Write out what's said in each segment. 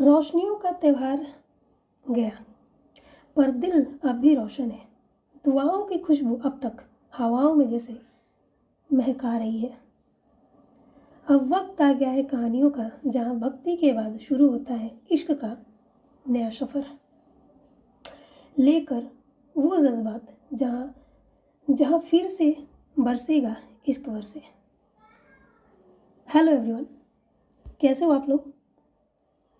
रोशनियों का त्यौहार गया, पर दिल अब भी रोशन है। दुआओं की खुशबू अब तक हवाओं में जैसे महका रही है। अब वक्त आ गया है कहानियों का, जहाँ भक्ति के बाद शुरू होता है इश्क का नया सफ़र, लेकर वो जज्बात जहाँ जहाँ फिर से बरसेगा इश्क बरसे। हेलो एवरीवन, कैसे हो आप लोग?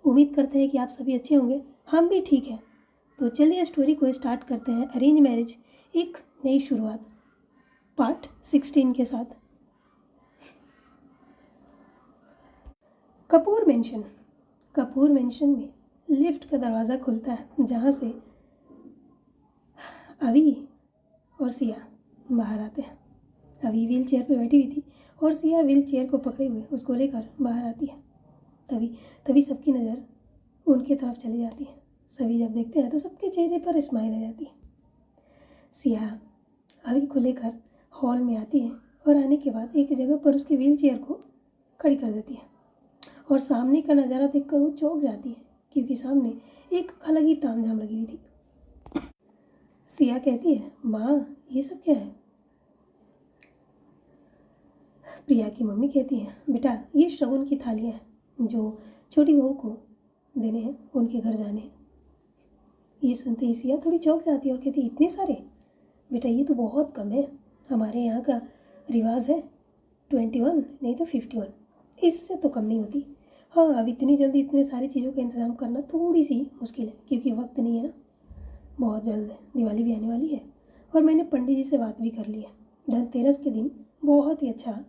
उम्मीद करते हैं कि आप सभी अच्छे होंगे। हम भी ठीक हैं। तो चलिए स्टोरी को स्टार्ट करते हैं। अरेंज मैरिज, एक नई शुरुआत, पार्ट 16 के साथ। कपूर मेंशन में लिफ्ट का दरवाज़ा खुलता है, जहाँ से अभी और सिया बाहर आते हैं। अभी व्हील चेयर पर बैठी हुई थी और सिया व्हील चेयर को पकड़े हुए उसको लेकर बाहर आती है। तभी सबकी नज़र उनके तरफ चली जाती है। सभी जब देखते हैं तो सबके चेहरे पर स्माइल आ जाती है। सिया अभी को लेकर हॉल में आती है और आने के बाद एक जगह पर उसकी व्हील चेयर को खड़ी कर देती है और सामने का नज़ारा देखकर वो चौंक जाती है, क्योंकि सामने एक अलग ही तामझाम लगी हुई थी। सिया कहती है, माँ ये सब क्या है? प्रिया की मम्मी कहती है, बेटा ये शगुन की थालियाँ हैं जो छोटी बहू को देने हैं, उनके घर जाने हैं। ये सुनते ही सिया थोड़ी चौंक जाती है और कहती है, इतने सारे? बेटा ये तो बहुत कम है, हमारे यहाँ का रिवाज है 21 नहीं तो 51, इससे तो कम नहीं होती। हाँ, अब इतनी जल्दी इतने सारी चीज़ों का इंतज़ाम करना थोड़ी सी मुश्किल है, क्योंकि वक्त नहीं है ना, बहुत जल्द दिवाली भी आने वाली है। और मैंने पंडित जी से बात भी कर ली है। धनतेरस के दिन बहुत ही अच्छा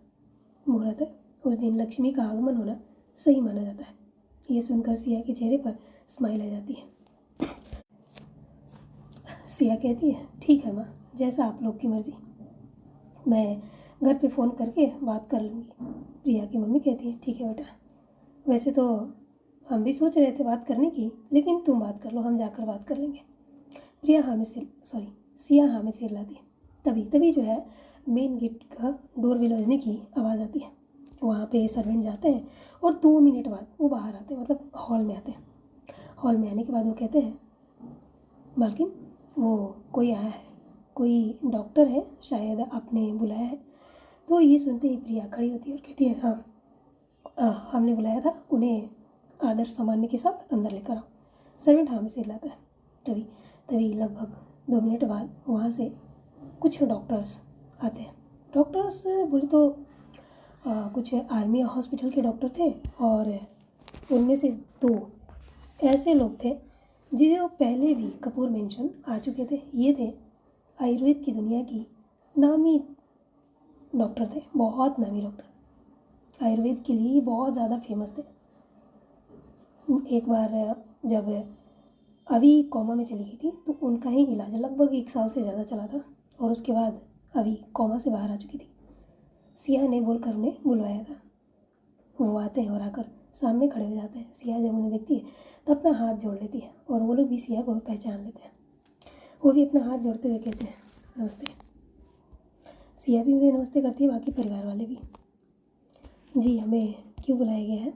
मुहूर्त है, उस दिन लक्ष्मी का आगमन होना सही माना जाता है। ये सुनकर सिया के चेहरे पर स्माइल आ जाती है। सिया कहती है, ठीक है माँ, जैसा आप लोग की मर्ज़ी, मैं घर पे फ़ोन करके बात कर लूँगी। प्रिया की मम्मी कहती है, ठीक है बेटा, वैसे तो हम भी सोच रहे थे बात करने की, लेकिन तुम बात कर लो, हम जाकर बात कर लेंगे। सिया हाँ में सिर लाती है। तभी जो है मेन गेट का डोर बेल बजने की आवाज़ आती है। वहाँ पे सर्वेंट जाते हैं और 2 मिनट बाद वो बाहर आते हैं, मतलब हॉल में आते हैं। हॉल में आने के बाद वो कहते हैं, मालकिन वो कोई आया है, कोई डॉक्टर है, शायद आपने बुलाया है। तो ये सुनते ही प्रिया खड़ी होती है और कहती है, हाँ हमने बुलाया था, उन्हें आदर सामान्य के साथ अंदर लेकर आओ। सर्वेंट हाँ में सिर लाता है। तभी लगभग 2 मिनट बाद वहाँ से कुछ डॉक्टर्स आते हैं। डॉक्टर्स बोले तो कुछ आर्मी हॉस्पिटल के डॉक्टर थे, और उनमें से 2 ऐसे लोग थे जिन्हें पहले भी कपूर मेंशन आ चुके थे। ये थे आयुर्वेद की दुनिया की नामी डॉक्टर थे, बहुत नामी डॉक्टर, आयुर्वेद के लिए बहुत ज़्यादा फेमस थे। एक बार जब अभी कोमा में चली गई थी तो उनका ही इलाज लगभग 1 साल से ज़्यादा चला था, और उसके बाद अभी कोमा से बाहर आ चुकी थी। सिया ने बोलकर उन्हें बुलवाया था। वो आते हैं और आकर सामने खड़े हो जाते हैं। सिया जब उन्हें देखती है तो अपना हाथ जोड़ लेती है, और वो लोग भी सिया को पहचान लेते हैं। वो भी अपना हाथ जोड़ते हुए कहते हैं, नमस्ते। सिया भी उन्हें नमस्ते करती है, बाकी परिवार वाले भी। जी, हमें क्यों बुलाया गया है?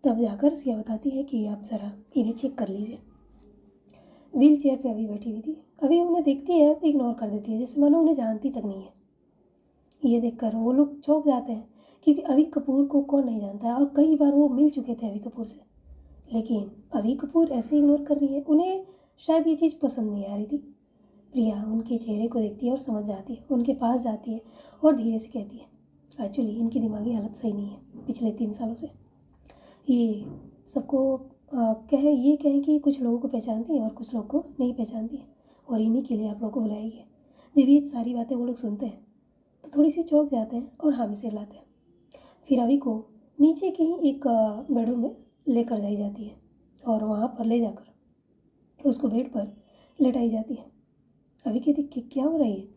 तब जाकर सिया बताती है कि आप ज़रा इन्हें चेक कर लीजिए। व्हील चेयर पर अभी बैठी हुई थी, अभी उन्हें देखती है तो इग्नोर कर देती है, जैसे मानो उन्हें जानती तक नहीं है। ये देखकर वो लोग चौंक जाते हैं, क्योंकि अभी कपूर को कौन नहीं जानता है, और कई बार वो मिल चुके थे अभी कपूर से, लेकिन अभी कपूर ऐसे इग्नोर कर रही है। उन्हें शायद ये चीज़ पसंद नहीं आ रही थी। प्रिया उनके चेहरे को देखती है और समझ जाती है, उनके पास जाती है और धीरे से कहती है, एक्चुअली इनकी दिमागी हालत सही नहीं है पिछले 3 सालों से। ये सबको कहें कि कुछ लोगों को पहचानती हैं और कुछ लोगों को नहीं पहचानती हैं, और इन्हीं के लिए आप लोगों को बुलाया गया। जब ये सारी बातें वो लोग सुनते हैं तो थोड़ी सी चौंक जाते हैं और हाँ में सिर लाते हैं। फिर अभी को नीचे के ही एक बेडरूम में लेकर जाई जाती है, और वहाँ पर ले जाकर उसको बेड पर लेटाई जाती है। अभी कहती, क्या हो रही है?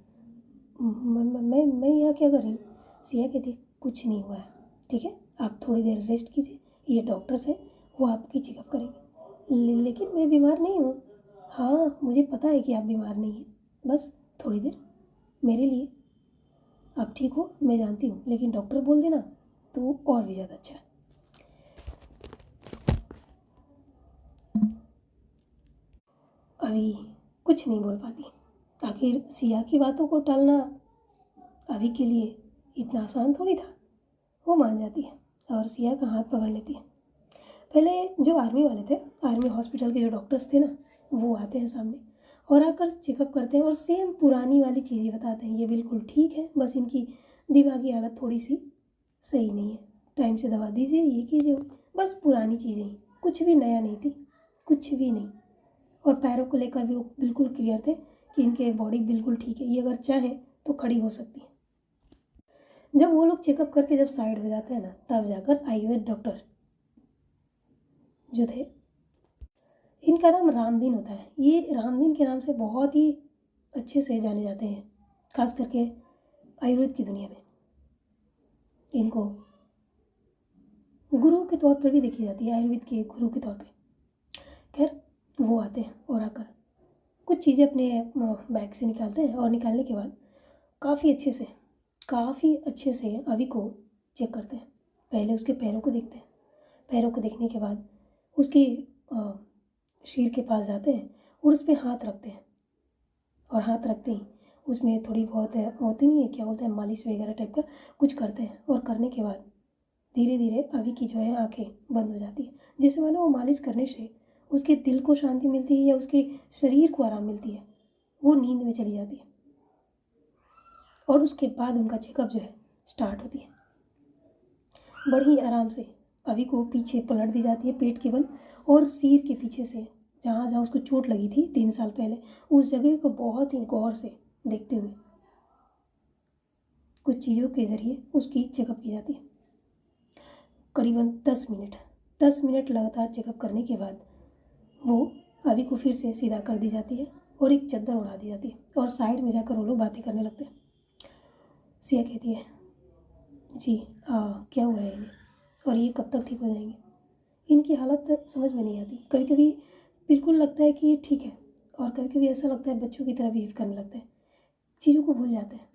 मैं यहाँ क्या कर रही हूँ? सिया कहती, कुछ नहीं हुआ है, ठीक है, आप थोड़ी देर रेस्ट कीजिए, ये डॉक्टर्स हैं, वो आपकी चेकअप करेंगे। लेकिन मैं बीमार नहीं हूँ। हाँ, मुझे पता है कि आप बीमार नहीं हैं, बस थोड़ी देर मेरे लिए आप ठीक हो, मैं जानती हूँ, लेकिन डॉक्टर बोल देना तो और भी ज़्यादा अच्छा है। अभी कुछ नहीं बोल पाती। आखिर सिया की बातों को टालना अभी के लिए इतना आसान थोड़ी था। वो मान जाती है और सिया का हाथ पकड़ लेती है। पहले जो आर्मी वाले थे, आर्मी हॉस्पिटल के जो डॉक्टर्स थे ना, वो आते हैं सामने और आकर चेकअप करते हैं और सेम पुरानी वाली चीज़ें बताते हैं। ये बिल्कुल ठीक है, बस इनकी दिमागी हालत थोड़ी सी सही नहीं है, टाइम से दवा दीजिए, ये कीजिए। बस पुरानी चीज़ें ही, कुछ भी नया नहीं थी, कुछ भी नहीं। और पैरों को लेकर भी वो बिल्कुल क्लियर थे कि इनके बॉडी बिल्कुल ठीक है, ये अगर चाहे तो खड़ी हो सकती है। जब वो लोग चेकअप करके जब साइड हो जाते हैं ना, तब जाकर आयुर्वेद डॉक्टर जो थे, इनका नाम रामदीन होता है। ये रामदीन के नाम से बहुत ही अच्छे से जाने जाते हैं, खास करके आयुर्वेद की दुनिया में। इनको गुरु के तौर पर भी देखी जाती है, आयुर्वेद के गुरु के तौर पे। खैर, वो आते हैं और आकर कुछ चीज़ें अपने बैग से निकालते हैं और निकालने के बाद काफ़ी अच्छे से अभी को चेक करते हैं। पहले उसके पैरों को देखते हैं, पैरों को देखने के बाद उसकी शीर के पास जाते हैं और उस पर हाथ रखते हैं। और हाथ रखते ही उसमें थोड़ी बहुत होती नहीं है, क्या बोलते हैं, मालिश वगैरह टाइप का कुछ करते हैं। और करने के बाद धीरे धीरे अभी की जो है आंखें बंद हो जाती है, जैसे मानो वो मालिश करने से उसके दिल को शांति मिलती है या उसके शरीर को आराम मिलती है, वो नींद में चली जाती है। और उसके बाद उनका चेकअप जो है स्टार्ट होती है। बड़ी आराम से अभी को पीछे पलट दी जाती है, पेट के बल और सिर के पीछे से जहाँ जहाँ उसको चोट लगी थी 3 साल पहले, उस जगह को बहुत ही गौर से देखते हुए कुछ चीज़ों के ज़रिए उसकी चेकअप की जाती है। करीबन 10 मिनट लगातार चेकअप करने के बाद वो अभी को फिर से सीधा कर दी जाती है और एक चादर उड़ा दी जाती है और साइड में जाकर वो लोग बातें करने लगते हैं। सिया कहती है, जी क्या हुआ है इन्हें और ये कब तक ठीक हो जाएंगे? इनकी हालत समझ में नहीं आती। कभी कभी बिल्कुल लगता है कि ये ठीक है और कभी कभी ऐसा लगता है बच्चों की तरह बिहेव करने लगते हैं, चीज़ों को भूल जाते हैं।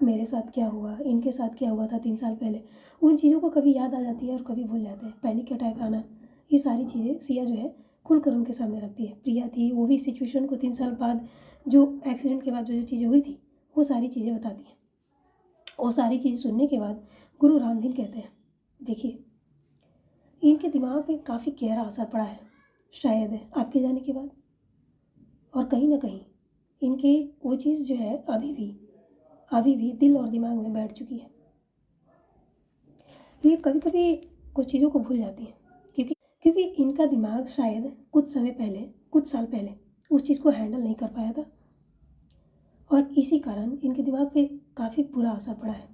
मेरे साथ क्या हुआ, इनके साथ क्या हुआ था 3 साल पहले, उन चीज़ों को कभी याद आ जाती है और कभी भूल जाते हैं। पैनिक अटैक आना, ये सारी चीज़ें सिया जो है खुलकर उनके सामने रखती है। प्रिया थी, वो भी सिचुएशन को 3 साल बाद, जो एक्सीडेंट के बाद जो चीज़ें हुई थी, वो सारी चीज़ें बताती हैं। वो सारी चीज़ें सुनने के बाद गुरु रामदीन कहते हैं, देखिए इनके दिमाग पे काफ़ी गहरा असर पड़ा है शायद आपके जाने के बाद, और कहीं ना कहीं इनके वो चीज़ जो है अभी भी दिल और दिमाग में बैठ चुकी है। ये कभी कभी कुछ चीज़ों को भूल जाती हैं क्योंकि इनका दिमाग शायद कुछ साल पहले उस चीज़ को हैंडल नहीं कर पाया था और इसी कारण इनके दिमाग पे काफ़ी बुरा असर पड़ा है।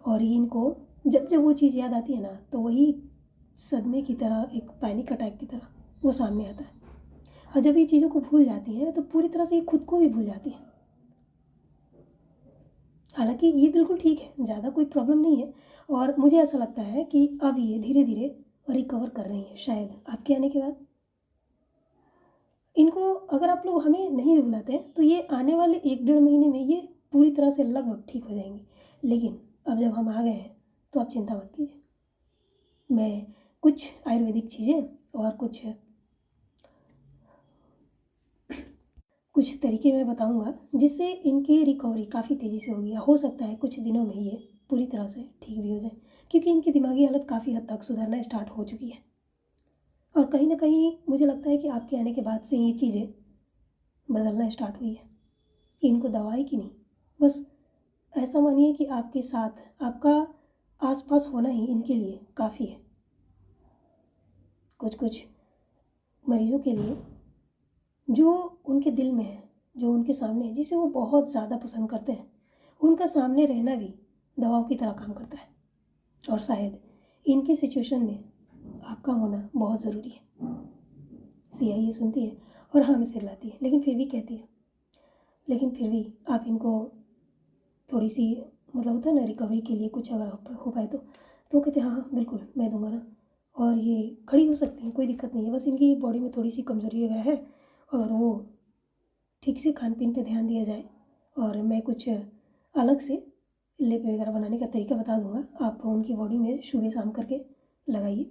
और ये इनको जब वो चीज़ याद आती है ना, तो वही सदमे की तरह, एक पैनिक अटैक की तरह वो सामने आता है। और जब ये चीज़ों को भूल जाती हैं तो पूरी तरह से ये खुद को भी भूल जाती है। हालांकि ये बिल्कुल ठीक है, ज़्यादा कोई प्रॉब्लम नहीं है और मुझे ऐसा लगता है कि अब ये धीरे धीरे रिकवर कर रही हैं शायद आपके आने के बाद। इनको अगर आप लोग हमें नहीं भी बुलाते हैं तो ये आने वाले 1-1.5 महीने में ये पूरी तरह से लगभग ठीक हो जाएंगी। लेकिन अब जब हम आ गए हैं तो आप चिंता मत कीजिए, मैं कुछ आयुर्वेदिक चीज़ें और कुछ तरीके मैं बताऊंगा जिससे इनकी रिकवरी काफ़ी तेज़ी से होगी। हो सकता है कुछ दिनों में ये पूरी तरह से ठीक भी हो जाए, क्योंकि इनकी दिमागी हालत काफ़ी हद तक सुधरना स्टार्ट हो चुकी है। और कहीं ना कहीं मुझे लगता है कि आपके आने के बाद से ये चीज़ें बदलना स्टार्ट हुई है। इनको दवाई की नहीं, बस ऐसा मानिए कि आपके साथ, आपका आसपास होना ही इनके लिए काफ़ी है। कुछ मरीजों के लिए जो उनके दिल में है, जो उनके सामने है, जिसे वो बहुत ज़्यादा पसंद करते हैं, उनका सामने रहना भी दवाओं की तरह काम करता है। और शायद इनके सिचुएशन में आपका होना बहुत ज़रूरी है। सिया ये सुनती है और हाँ में सिर लाती है, लेकिन फिर भी कहती है, लेकिन फिर भी आप इनको थोड़ी सी, मतलब होता है ना, रिकवरी के लिए कुछ अगर हो पाए तो कहते हैं हाँ बिल्कुल मैं दूंगा ना, और ये खड़ी हो सकती हैं, कोई दिक्कत नहीं है। बस इनकी बॉडी में थोड़ी सी कमज़ोरी वगैरह है और वो ठीक से खान पीन पे ध्यान दिया जाए, और मैं कुछ अलग से लेप वगैरह बनाने का तरीका बता दूंगा, आप उनकी बॉडी में सुबह शाम करके लगाइए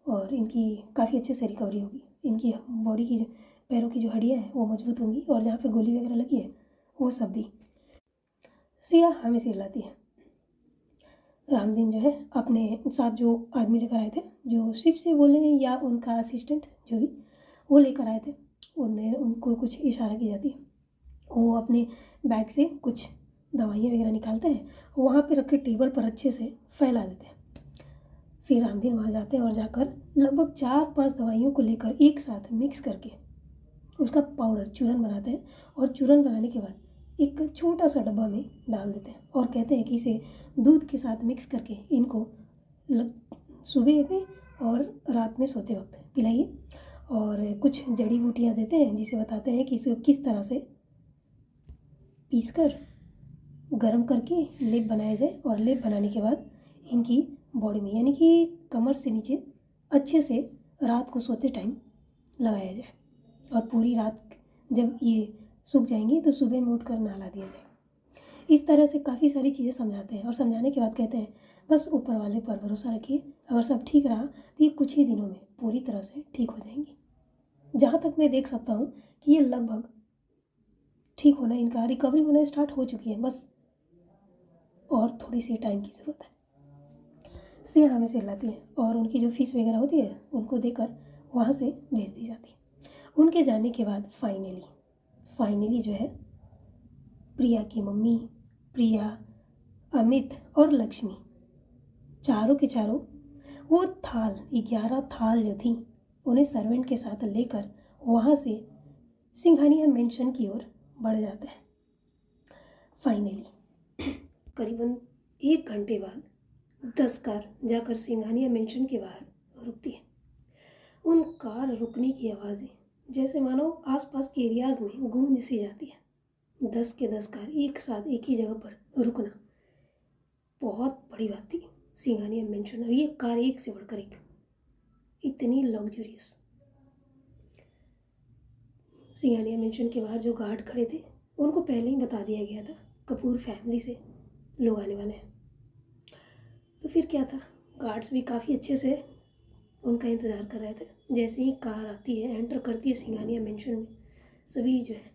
और इनकी काफ़ी अच्छे से रिकवरी होगी। इनकी बॉडी की पैरों की जो हड्डियाँ हैं वो मजबूत होंगी, और जहाँ पे गोली वगैरह लगी है वो सब भी। सिया हमें सिरलाती है। रामदीन जो है अपने साथ जो आदमी लेकर आए थे, जो शिष्य बोले या उनका असिस्टेंट जो भी, वो लेकर आए थे, उनको कुछ इशारा की जाती है। वो अपने बैग से कुछ दवाइयाँ वगैरह निकालते हैं, वहाँ पे रखे टेबल पर अच्छे से फैला देते हैं। फिर रामदीन वहाँ जाते हैं और जाकर लगभग 4-5 दवाइयों को लेकर एक साथ मिक्स करके उसका पाउडर चूरन बनाते हैं, और चूरन बनाने के बाद एक छोटा सा डब्बा में डाल देते हैं और कहते हैं कि इसे दूध के साथ मिक्स करके इनको सुबह में और रात में सोते वक्त पिलाइए। और कुछ जड़ी बूटियाँ देते हैं जिसे बताते हैं कि इसे किस तरह से पीसकर गर्म करके लेप बनाया जाए, और लेप बनाने के बाद इनकी बॉडी में यानी कि कमर से नीचे अच्छे से रात को सोते टाइम लगाया जाए, और पूरी रात जब ये सूख जाएंगी तो सुबह में उठकर नहला दिया जाए। इस तरह से काफ़ी सारी चीज़ें समझाते हैं, और समझाने के बाद कहते हैं बस ऊपर वाले पर भरोसा रखिए, अगर सब ठीक रहा तो ये कुछ ही दिनों में पूरी तरह से ठीक हो जाएंगी। जहाँ तक मैं देख सकता हूँ कि ये लगभग ठीक होना, इनका रिकवरी होना स्टार्ट हो चुकी है, बस और थोड़ी सी टाइम की ज़रूरत है। सिया हमें सिरलाती है और उनकी जो फीस वगैरह होती है उनको देकर वहाँ से भेज दी जाती है। उनके जाने के बाद फाइनली जो है प्रिया की मम्मी, प्रिया, अमित और लक्ष्मी, चारों के चारों वो 11 थाल जो थी उन्हें सर्वेंट के साथ लेकर वहाँ से सिंघानिया मेंशन की ओर बढ़ जाते हैं। फाइनली करीबन 1 घंटे बाद 10 कार जाकर सिंघानिया मेंशन के बाहर रुकती है। उन कार रुकने की आवाज़ें जैसे मानो आसपास के एरियाज़ में गूंज सी जाती है। 10 के 10 कार एक साथ एक ही जगह पर रुकना बहुत बड़ी बात थी सिंघानिया मेंशन, और ये कार एक से बढ़कर एक इतनी लग्जरियस। सिंघानिया मेंशन के बाहर जो गार्ड खड़े थे उनको पहले ही बता दिया गया था कपूर फैमिली से लोग आने वाले हैं, तो फिर क्या था, गार्ड्स भी काफ़ी अच्छे से उनका इंतज़ार कर रहे थे। जैसे ही कार आती है, एंटर करती है सिंघानिया मेंशन में, सभी जो है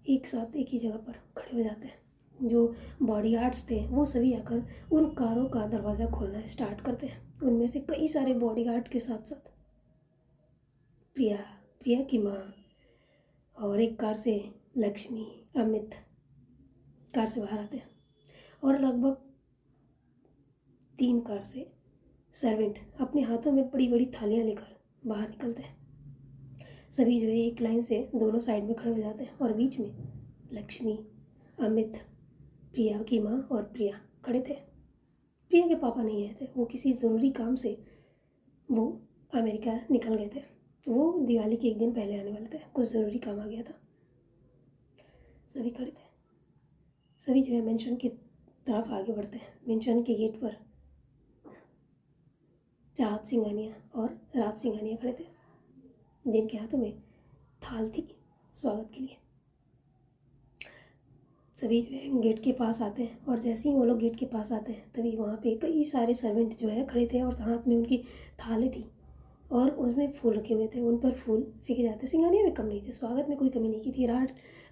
एक साथ एक ही जगह पर खड़े हो जाते हैं। जो बॉडीगार्ड्स थे वो सभी आकर उन कारों का दरवाज़ा खोलना स्टार्ट करते हैं। उनमें से कई सारे बॉडीगार्ड के साथ साथ प्रिया की माँ, और एक कार से लक्ष्मी, अमित कार से बाहर आते हैं, और लगभग 3 कार से सर्वेंट अपने हाथों में बड़ी बड़ी थालियाँ लेकर बाहर निकलते हैं। सभी जो है एक लाइन से दोनों साइड में खड़े हो जाते हैं, और बीच में लक्ष्मी, अमित, प्रिया की माँ और प्रिया खड़े थे। प्रिया के पापा नहीं आए थे, वो किसी ज़रूरी काम से वो अमेरिका निकल गए थे। वो दिवाली के एक दिन पहले आने वाले थे, कुछ ज़रूरी काम आ गया था। सभी खड़े थे। सभी जो है मेंशन की तरफ आगे बढ़ते हैं। मेंशन के गेट पर चाहत सिंघानिया और रात सिंघानिया खड़े थे, जिनके हाथों में थाल थी स्वागत के लिए। सभी जो है गेट के पास आते हैं, और जैसे ही वो लोग गेट के पास आते हैं तभी वहाँ पे कई सारे सर्वेंट जो है खड़े थे, और हाथ में उनकी थालें थी और उसमें फूल रखे हुए थे, उन पर फूल फेंके जाते। सिंघानिया में कम नहीं थे, स्वागत में कोई कमी नहीं की थी।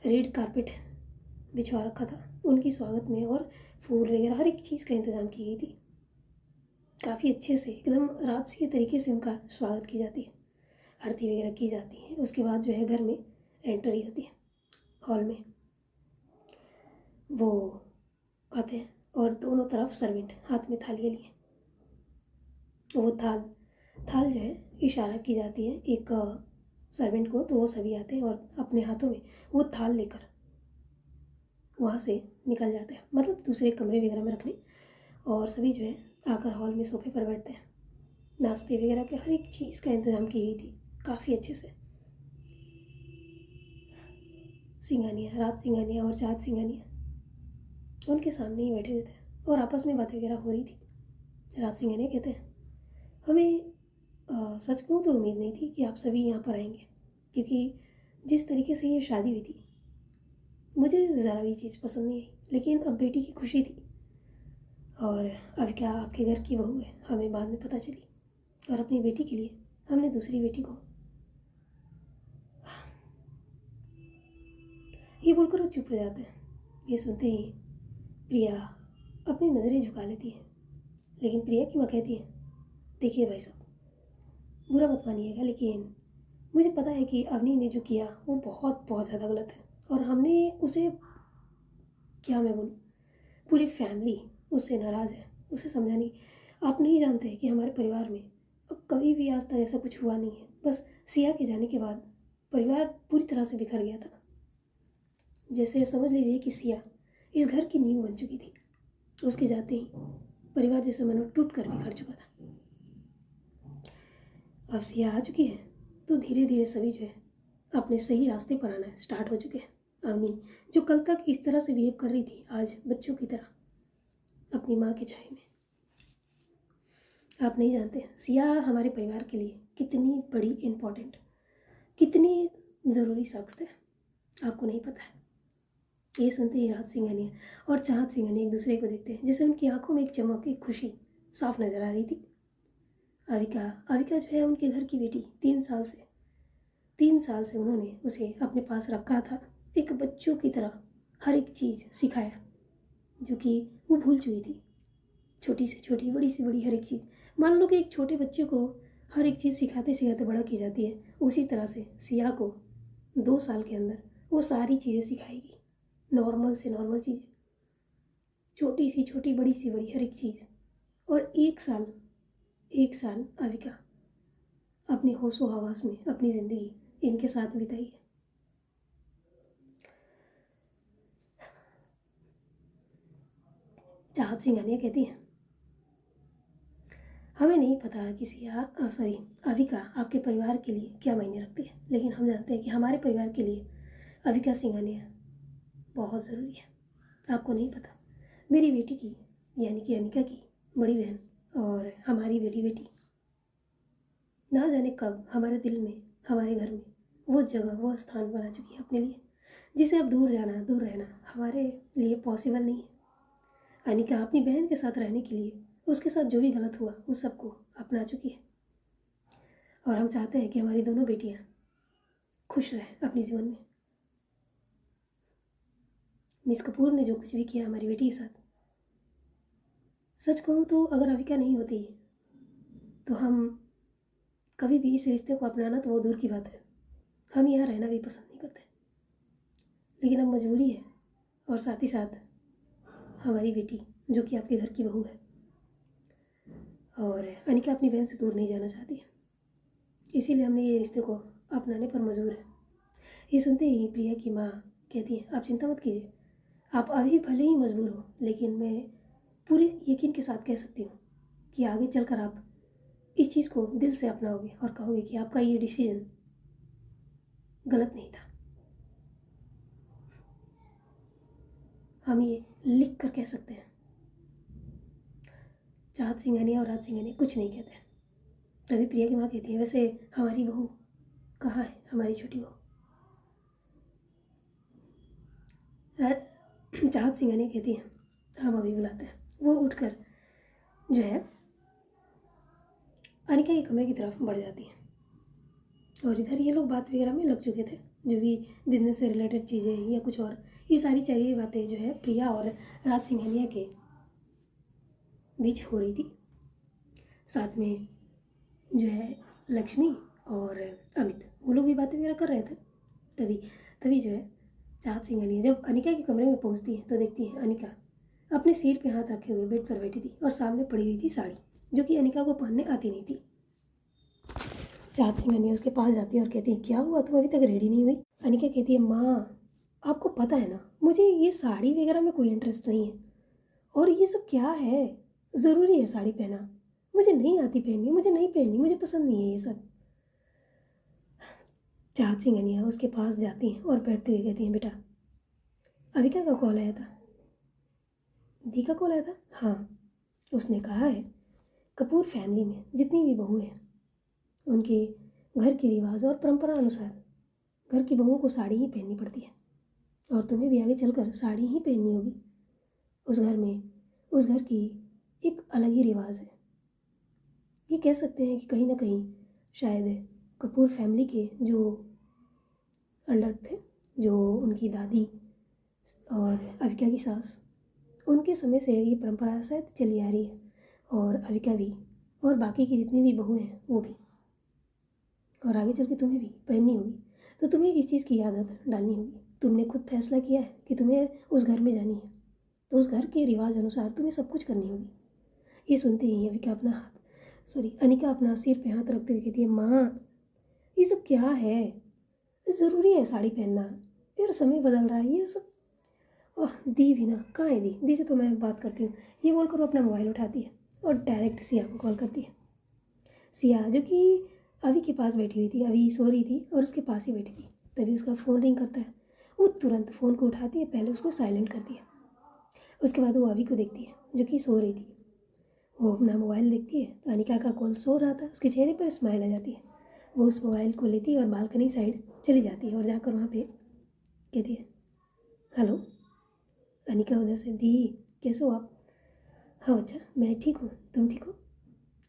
रेड कारपेट बिछवा रखा था उनकी स्वागत में, और फूल वगैरह हर एक चीज़ का इंतज़ाम की गई थी। काफ़ी अच्छे से एकदम राजकीय तरीके से उनका स्वागत की जाती है, आरती वगैरह की जाती है। उसके बाद जो है घर में एंट्री होती है। हॉल में वो आते हैं और दोनों तरफ सर्वेंट हाथ में थालियाँ लिए, वो थाल जो है इशारा की जाती है एक सर्वेंट को, तो वो सभी आते हैं और अपने हाथों में वो थाल लेकर वहाँ से निकल जाते हैं, मतलब दूसरे कमरे वगैरह में रखने। और सभी जो है आकर हॉल में सोफे पर बैठते हैं। नाश्ते वगैरह के हर एक चीज़ का इंतज़ाम की गई थी काफ़ी अच्छे से। रात सिंघानिया और चाँद सिंघानिया उनके सामने ही बैठे हुए थे और आपस में बातें वगैरह हो रही थी। रात सिंघानिया कहते हैं, हमें सच कहूँ तो उम्मीद नहीं थी कि आप सभी यहाँ पर आएंगे, क्योंकि जिस तरीके से ये शादी हुई थी मुझे ज़रा भी चीज़ पसंद नहीं आई, लेकिन अब बेटी की खुशी थी, और अब क्या आपके घर की बहू है हमें बाद में पता चली, और अपनी बेटी के लिए हमने दूसरी बेटी को, ये बोलकर वो चुप हो जाता है। ये सुनते ही प्रिया अपनी नज़रें झुका लेती है, लेकिन प्रिया की माँ कहती है, देखिए भाई साहब, बुरा मत मानिएगा, लेकिन मुझे पता है कि अवनी ने जो किया वो बहुत बहुत ज़्यादा गलत है, और हमने उसे, क्या मैं बोलूँ, पूरी फैमिली उससे नाराज़ है, उसे समझानी। आप नहीं जानते कि हमारे परिवार में अब कभी भी आज तक ऐसा कुछ हुआ नहीं है। बस सिया के जाने के बाद परिवार पूरी तरह से बिखर गया था। जैसे समझ लीजिए कि सिया इस घर की नींव बन चुकी थी। उसके जाते ही परिवार जैसे मानो टूट कर बिखर चुका था। अब सिया आ चुकी है तो धीरे धीरे सभी जो है अपने सही रास्ते पर आना स्टार्ट हो चुके हैं। अवनी जो कल तक इस तरह से बिहेव कर रही थी, आज बच्चों की तरह अपनी माँ की छाया में। आप नहीं जानते सिया हमारे परिवार के लिए कितनी बड़ी इम्पोर्टेंट, कितनी ज़रूरी शख्स है, आपको नहीं पता है। ये सुनते ही राहत सिंघानिया और चाहत सिंघानिया एक दूसरे को देखते हैं, जैसे उनकी आंखों में एक चमक, एक खुशी साफ नजर आ रही थी। अविका जो है उनके घर की बेटी, 3 साल से उन्होंने उसे अपने पास रखा था, एक बच्चों की तरह हर एक चीज़ सिखाया जो कि वो भूल चुकी थी। छोटी से छोटी, बड़ी से बड़ी हर एक चीज़। मान लो कि एक छोटे बच्चे को हर एक चीज़ सिखाते सिखाते बड़ा की जाती है, उसी तरह से सिया को 2 साल के अंदर वो सारी चीज़ें सिखाएगी। नॉर्मल से नॉर्मल चीज़ें, छोटी सी छोटी, बड़ी सी बड़ी हर एक चीज़। और 1 साल अविका अपने होशो हवास में अपनी ज़िंदगी इनके साथ बिताई है। चाहत सिंघानिया कहती है, हमें नहीं पता कि अविका आपके परिवार के लिए क्या मायने रखती है, लेकिन हम जानते हैं कि हमारे परिवार के लिए अविका सिंघानिया बहुत ज़रूरी है। आपको नहीं पता, मेरी बेटी की, यानी कि अनिका की बड़ी बहन और हमारी बड़ी बेटी ना जाने कब हमारे दिल में, हमारे घर में वो जगह, वो स्थान बना चुकी है अपने लिए, जिसे अब दूर जाना, दूर रहना हमारे लिए पॉसिबल नहीं है। अनिका अपनी बहन के साथ रहने के लिए, उसके साथ जो भी गलत हुआ उस सबको अपना चुकी है, और हम चाहते हैं कि हमारी दोनों बेटियां खुश रहें अपने जीवन में। मिस कपूर ने जो कुछ भी किया हमारी बेटी के साथ, सच कहूँ तो अगर अविका नहीं होती तो हम कभी भी इस रिश्ते को अपनाना तो वो दूर की बात है, हम यहाँ रहना भी पसंद नहीं करते, लेकिन अब मजबूरी है। और साथ ही साथ हमारी बेटी जो कि आपके घर की बहू है, और अनिका अपनी बहन से दूर नहीं जाना चाहती है, इसीलिए हमने ये रिश्ते को अपनाने पर मजबूर है। ये सुनते ही प्रिया की माँ कहती है, आप चिंता मत कीजिए, आप अभी भले ही मजबूर हो, लेकिन मैं पूरे यकीन के साथ कह सकती हूँ कि आगे चलकर आप इस चीज़ को दिल से अपनाओगे और कहोगे कि आपका ये डिसीजन गलत नहीं था। हम ये लिख कर कह सकते हैं। चाहत सिंघानिया और राज सिंघानिया कुछ नहीं कहते। तभी प्रिया की माँ कहती है, वैसे हमारी बहू कहाँ है, हमारी छोटी बहू? चाहत सिंघानिया कहती है, हम अभी बुलाते हैं। वो उठकर जो है अनिका के कमरे की तरफ बढ़ जाती है, और इधर ये लोग बात वगैरह में लग चुके थे, जो भी बिजनेस से रिलेटेड चीज़ें या कुछ और, ये सारी बातें जो है प्रिया और राज सिंघानिया के बीच हो रही थी। साथ में जो है लक्ष्मी और अमित, वो लोग भी बातें वगैरह कर रहे थे। तभी तभी जो है चाहत सिंघानिया जब अनिका के कमरे में पहुंचती है तो देखती है अनिका अपने सिर पे हाथ रखे हुए बेड पर बैठी थी, और सामने पड़ी हुई थी साड़ी, जो कि अनिका को पहनने आती नहीं थी। चाहत सिंघानिया उसके पास जाती है और कहती है, क्या हुआ, तुम अभी तक रेडी नहीं हुई? अनिका कहती है, माँ आपको पता है ना, मुझे ये साड़ी वगैरह में कोई इंटरेस्ट नहीं है, और ये सब क्या है, ज़रूरी है साड़ी पहना? मुझे नहीं आती पहननी, मुझे नहीं पहननी, मुझे पसंद नहीं है ये सब। चाहत सिंघानिया उसके पास जाती हैं और बैठते हुए कहती हैं, बेटा अविका का कॉल आया था। दी का कॉल आया था? हाँ, उसने कहा है कपूर फैमिली में जितनी भी बहू हैं, उनके घर के रिवाज और परंपरा अनुसार घर की बहुओं को साड़ी ही पहननी पड़ती है, और तुम्हें भी आगे चलकर साड़ी ही पहननी होगी। उस घर में, उस घर की एक अलग ही रिवाज है। ये कह सकते हैं कि कहीं ना कहीं शायद कपूर फैमिली के जो एल्डर थे, जो उनकी दादी और अविका की सास, उनके समय से ये परंपरा शायद चली आ रही है। और अविका भी और बाकी की जितनी भी बहुएं हैं वो भी, और आगे चल के तुम्हें भी पहननी होगी। तो तुम्हें इस चीज़ की आदत डालनी होगी। तुमने खुद फैसला किया है कि तुम्हें उस घर में जानी है, तो उस घर के रिवाज अनुसार तुम्हें सब कुछ करनी होगी। ये सुनते ही अनिका अपना सिर पे हाथ रखते हुए कहती है, माँ ये सब क्या है? ज़रूरी है साड़ी पहनना? यार समय बदल रहा है, ये सब। ओह दी भी ना, कहाँ है दी? दी से तो मैं बात करती हूँ। ये बोलकर वो अपना मोबाइल उठाती है और डायरेक्ट सिया को कॉल करती है। सिया जो कि अभी के पास बैठी हुई थी, अभी सो रही थी और उसके पास ही बैठी थी, तभी उसका फ़ोन रिंग करता है। वो तुरंत फ़ोन को उठाती है, पहले उसको साइलेंट करती है। उसके बाद वो अभी को देखती है जो कि सो रही थी। वो अपना मोबाइल देखती है तो अनिका का कॉल सो रहा था। उसके चेहरे पर स्माइल आ जाती है। वो उस मोबाइल को लेती है और बालकनी साइड चली जाती है और जाकर वहाँ पे कहती है, हेलो। अनिका उधर से, दी कैसे हो आप? हाँ बच्चा मैं ठीक हूँ, तुम ठीक हो?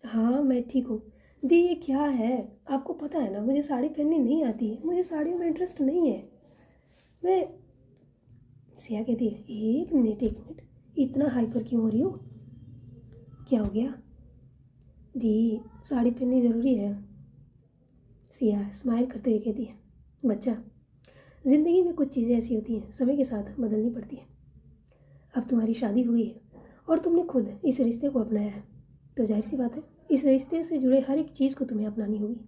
हाँ मैं ठीक हूँ। दी ये क्या है? आपको पता है ना मुझे साड़ी पहननी नहीं आती है, मुझे साड़ियों में इंटरेस्ट नहीं है। मैं सिया कहती है, एक मिनट, इतना हाइपर क्यों हो रही हो? क्या हो गया? दी साड़ी पहननी ज़रूरी है। सिया स्माइल करते हुए कहती है, बच्चा ज़िंदगी में कुछ चीज़ें ऐसी होती हैं समय के साथ बदलनी पड़ती है। अब तुम्हारी शादी हुई है और तुमने खुद इस रिश्ते को अपनाया है, तो जाहिर सी बात है इस रिश्ते से जुड़े हर एक चीज़ को तुम्हें अपनानी होगी।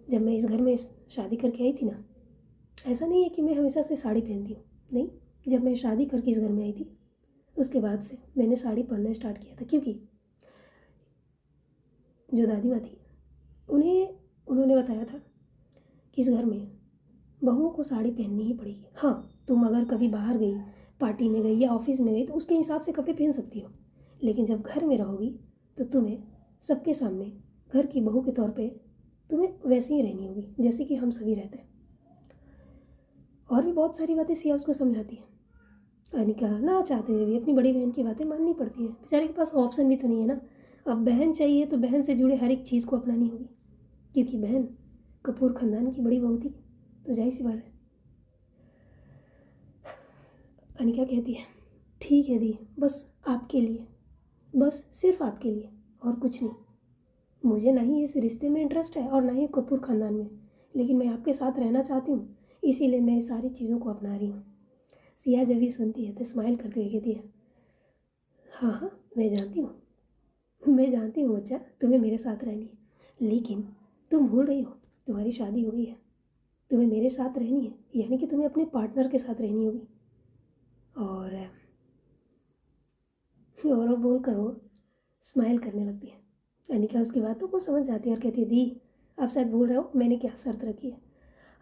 जब मैं इस घर में शादी करके आई थी ना, ऐसा नहीं है कि मैं हमेशा से साड़ी पहनती हूँ, नहीं। जब मैं शादी करके इस घर में आई थी उसके बाद से मैंने साड़ी पहनना स्टार्ट किया था, क्योंकि जो दादी माँ थी उन्होंने बताया था कि इस घर में बहुओं को साड़ी पहननी ही पड़ेगी। हाँ तुम अगर कभी बाहर गई, पार्टी में गई या ऑफिस में गई तो उसके हिसाब से कपड़े पहन सकती हो, लेकिन जब घर में रहोगी तो तुम्हें सबके सामने घर की बहू के तौर पे तुम्हें वैसे ही रहनी होगी जैसे कि हम सभी रहते हैं। और भी बहुत सारी बातें सिया उसको समझाती है। अनिका ना चाहते हुए भी अपनी बड़ी बहन की बातें माननी पड़ती है। बेचारे के पास ऑप्शन भी तो नहीं है ना। अब बहन चाहिए तो बहन से जुड़े हर एक चीज़ को अपनानी होगी, क्योंकि बहन कपूर ख़ानदान की बड़ी बहू थी, तो जाहिर सी बात है। अनिका कहती है, ठीक है दी, बस आपके लिए, बस सिर्फ आपके लिए और कुछ नहीं। मुझे ना ही इस रिश्ते में इंटरेस्ट है और ना ही कपूर ख़ानदान में, लेकिन मैं आपके साथ रहना चाहती हूँ, इसीलिए मैं सारी चीज़ों को अपना रही हूँ। सिया जब भी सुनती है तो स्माइल करते हुए कहती है, हाँ हाँ मैं जानती हूँ बच्चा, तुम्हें मेरे साथ रहनी है, लेकिन तुम भूल रही हो तुम्हारी शादी हो गई है। तुम्हें मेरे साथ रहनी है यानी कि तुम्हें अपने पार्टनर के साथ रहनी होगी। और वो बोलकर वो स्माइल करने लगती है। अनिका उसकी बातों को समझ जाती है और कहती है, दी आप शायद भूल रहे हो मैंने क्या शर्त रखी है।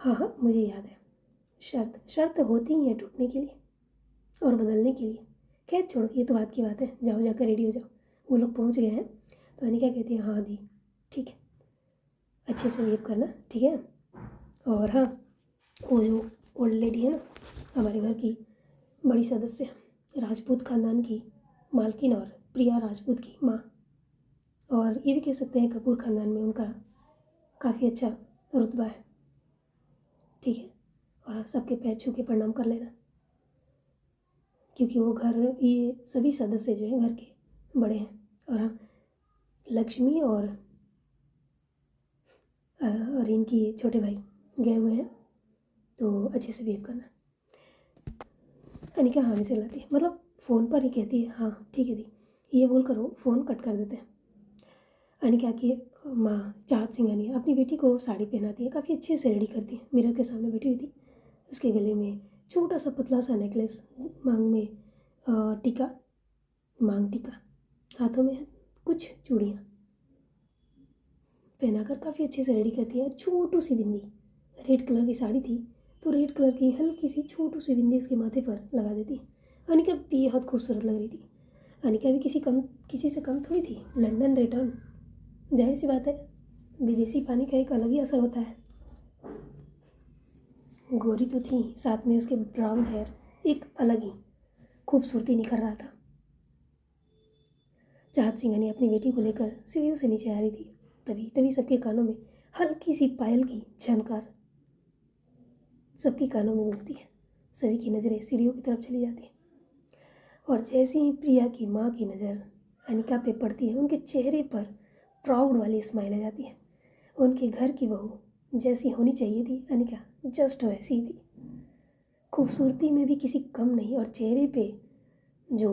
हाँ हाँ मुझे याद है। शर्त होती ही है टूटने के लिए और बदलने के लिए। खैर छोड़ो, ये तो बात की बात है, जाओ जाकर रेडी हो जाओ। वो लोग पहुंच गए हैं। तो अनिका कहती है, हाँ दी ठीक है, अच्छे से वेव करना, ठीक है। और हाँ, वो जो ओल्ड लेडी है ना, हमारे घर की बड़ी सदस्य है, राजपूत ख़ानदान की मालकिन और प्रिया राजपूत की माँ, और ये भी कह सकते हैं कपूर ख़ानदान में उनका काफ़ी अच्छा रुतबा है, ठीक है। और हाँ, सबके पैर छू के प्रणाम कर लेना, क्योंकि वो घर, ये सभी सदस्य जो हैं घर के बड़े हैं। और हाँ, लक्ष्मी और इनकी छोटे भाई गए हुए हैं, तो अच्छे से बिहेव करना। अनिका हाँ में से लाती है, मतलब फ़ोन पर ही कहती है, हाँ ठीक है दी, ये बोलकर वो फ़ोन कट कर देते हैं। अनिका की माँ चाहत सिंघानिया अपनी बेटी को साड़ी पहनाती है, काफ़ी अच्छे से रेडी करती है। मिरर के सामने बैठी हुई थी, उसके गले में छोटा सा पतला सा नेकलेस, मांग में टीका, मांग टीका, हाथों में कुछ चूड़ियाँ पहनाकर काफ़ी अच्छे से रेडी करती है। छोटू सी बिंदी, रेड कलर की साड़ी थी तो रेड कलर की हल्की सी छोटू सी बिंदी उसके माथे पर लगा देती है। अनिका बेहद खूबसूरत लग रही थी। अनिका भी किसी से कम थोड़ी थी। लंदन रिटर्न, जाहिर सी बात है विदेशी पानी का एक अलग ही असर होता है। गोरी तो थी, साथ में उसके ब्राउन हेयर एक अलग ही खूबसूरती निखर रहा था। चाहत सिंघानिया अपनी बेटी को लेकर सीढ़ियों से नीचे आ रही थी। तभी तभी सबके कानों में हल्की सी पायल की झनकार सबके कानों में गूंजती है। सभी की नज़रें सीढ़ियों की तरफ चली जाती है और जैसे ही प्रिया की माँ की नज़र अनिका पे पड़ती है, उनके चेहरे पर प्राउड वाली स्माइल आ जाती है। उनके घर की बहू जैसी होनी चाहिए थी अनिका, जस्ट वैसी ही थी। खूबसूरती में भी किसी कम नहीं, और चेहरे पे जो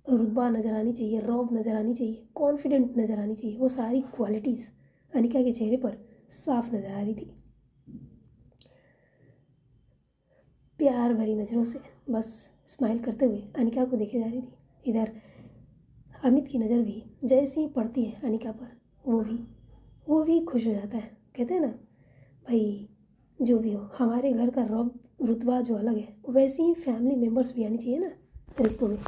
रुतबा नज़र आनी चाहिए, रौब नज़र आनी चाहिए, कॉन्फिडेंट नज़र आनी चाहिए, वो सारी क्वालिटीज़ अनिका के चेहरे पर साफ नज़र आ रही थी। प्यार भरी नज़रों से बस स्माइल करते हुए अनिका को देखे जा रही थी। इधर अमित की नज़र भी जैसे ही पड़ती है अनिका पर, वो भी खुश हो जाता है। कहते हैं ना भाई, जो भी हो, हमारे घर का रुतबा जो अलग है, वैसे ही फैमिली मेम्बर्स भी आनी चाहिए ना रिश्तों में।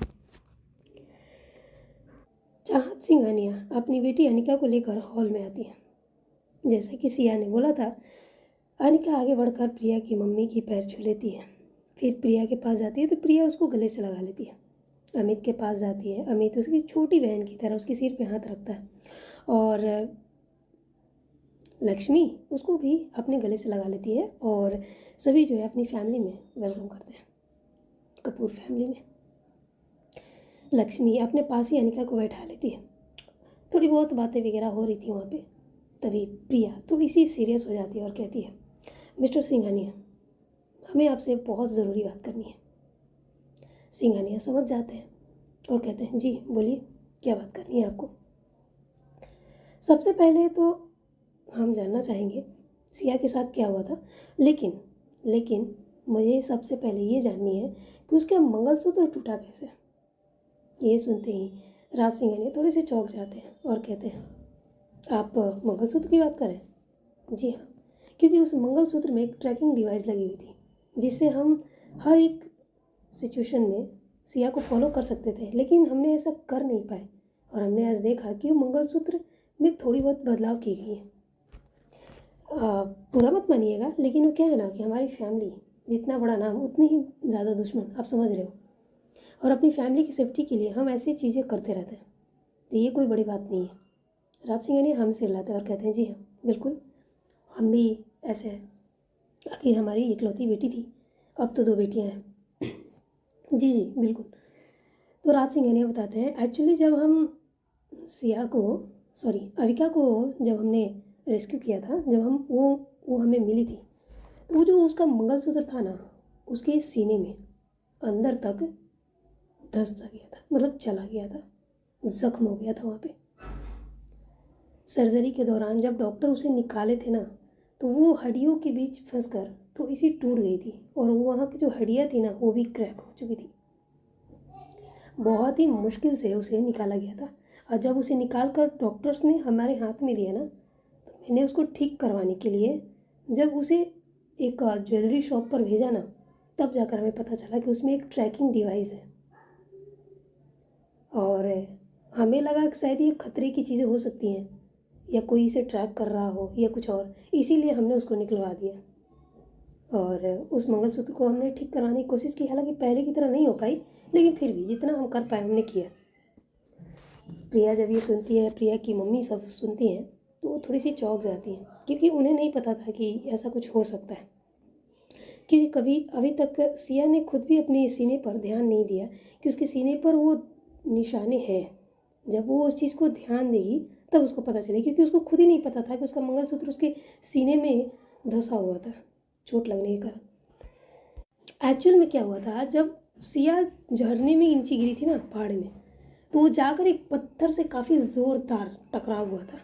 चाहत सिंघानिया अपनी बेटी अनिका को लेकर हॉल में आती है। जैसा कि सिया ने बोला था, अनिका आगे बढ़कर प्रिया की मम्मी की पैर छू लेती है। फिर प्रिया के पास जाती है तो प्रिया उसको गले से लगा लेती है। अमित के पास जाती है, अमित उसकी छोटी बहन की तरह उसके सिर पे हाथ रखता है और लक्ष्मी उसको भी अपने गले से लगा लेती है और सभी जो है अपनी फैमिली में वेलकम करते हैं, कपूर फैमिली में। लक्ष्मी अपने पास ही अनिका को बैठा लेती है। थोड़ी बहुत बातें वगैरह हो रही थी वहाँ पे, तभी प्रिया थोड़ी सी सीरियस हो जाती है और कहती है, मिस्टर सिंघानिया, हमें आपसे बहुत ज़रूरी बात करनी है। सिंघानिया समझ जाते हैं और कहते हैं, जी बोलिए, क्या बात करनी है आपको। सबसे पहले तो हम जानना चाहेंगे सिया के साथ क्या हुआ था, लेकिन मुझे सबसे पहले ये जाननी है कि उसका मंगलसूत्र टूटा कैसे। ये सुनते ही राज सिंघानिया थोड़े से चौंक जाते हैं और कहते हैं, आप मंगलसूत्र की बात करें? जी हाँ, क्योंकि उस मंगलसूत्र में एक ट्रैकिंग डिवाइस लगी हुई थी जिससे हम हर एक सिचुएशन में सिया को फॉलो कर सकते थे, लेकिन हमने ऐसा कर नहीं पाए और हमने आज देखा कि मंगलसूत्र में थोड़ी बहुत बदलाव की गई है। बुरा मत मानिएगा, लेकिन वो क्या है ना कि हमारी फैमिली जितना बड़ा नाम उतनी ही ज़्यादा दुश्मन, आप समझ रहे हो, और अपनी फैमिली की सेफ्टी के लिए हम ऐसी चीज़ें करते रहते हैं, तो ये कोई बड़ी बात नहीं है। राज सिंघानिया हम सिर लाते हैं और कहते हैं, जी हाँ बिल्कुल, हम भी ऐसे हैं, आखिर हमारी इकलौती बेटी थी, अब तो 2 बेटियां हैं। जी जी बिल्कुल। तो राज सिंघानिया बताते हैं, एक्चुअली जब हम अविका को जब हमने रेस्क्यू किया था, जब हम वो हमें मिली थी, तो वो जो उसका मंगलसूत्र था ना, उसके सीने में अंदर तक धंस सा गया था, मतलब चला गया था, जख्म हो गया था वहाँ पे। सर्जरी के दौरान जब डॉक्टर उसे निकाले थे ना, तो वो हड्डियों के बीच फंसकर थोड़ी सी टूट गई थी और वहाँ की जो हड्डियाँ थी ना, वो भी क्रैक हो चुकी थी। बहुत ही मुश्किल से उसे निकाला गया था और जब उसे निकाल कर डॉक्टर्स ने हमारे हाथ में दिया ना, तो मैंने उसको ठीक करवाने के लिए जब उसे एक ज्वेलरी शॉप पर भेजा ना, तब जाकर हमें पता चला कि उसमें एक ट्रैकिंग डिवाइस है और हमें लगा कि शायद ये खतरे की चीज़ें हो सकती हैं या कोई इसे ट्रैक कर रहा हो या कुछ और, इसीलिए हमने उसको निकलवा दिया और उस मंगलसूत्र को हमने ठीक कराने की कोशिश की। हालांकि पहले की तरह नहीं हो पाई, लेकिन फिर भी जितना हम कर पाए हमने किया। प्रिया जब ये सुनती है, प्रिया की मम्मी सब सुनती हैं, तो वो थोड़ी सी चौंक जाती हैं, क्योंकि उन्हें नहीं पता था कि ऐसा कुछ हो सकता है। क्योंकि अभी तक सिया ने खुद भी अपने सीने पर ध्यान नहीं दिया कि उसके सीने पर वो निशाने हैं। जब वो उस चीज़ को ध्यान देगी तब उसको पता चले, क्योंकि उसको खुद ही नहीं पता था कि उसका मंगलसूत्र उसके सीने में धंसा हुआ था चोट लगने के कारण। एक्चुअल में क्या हुआ था, जब सिया झरने में नीचे गिरी थी ना पहाड़ में, तो वो जाकर एक पत्थर से काफ़ी ज़ोरदार टकराव हुआ था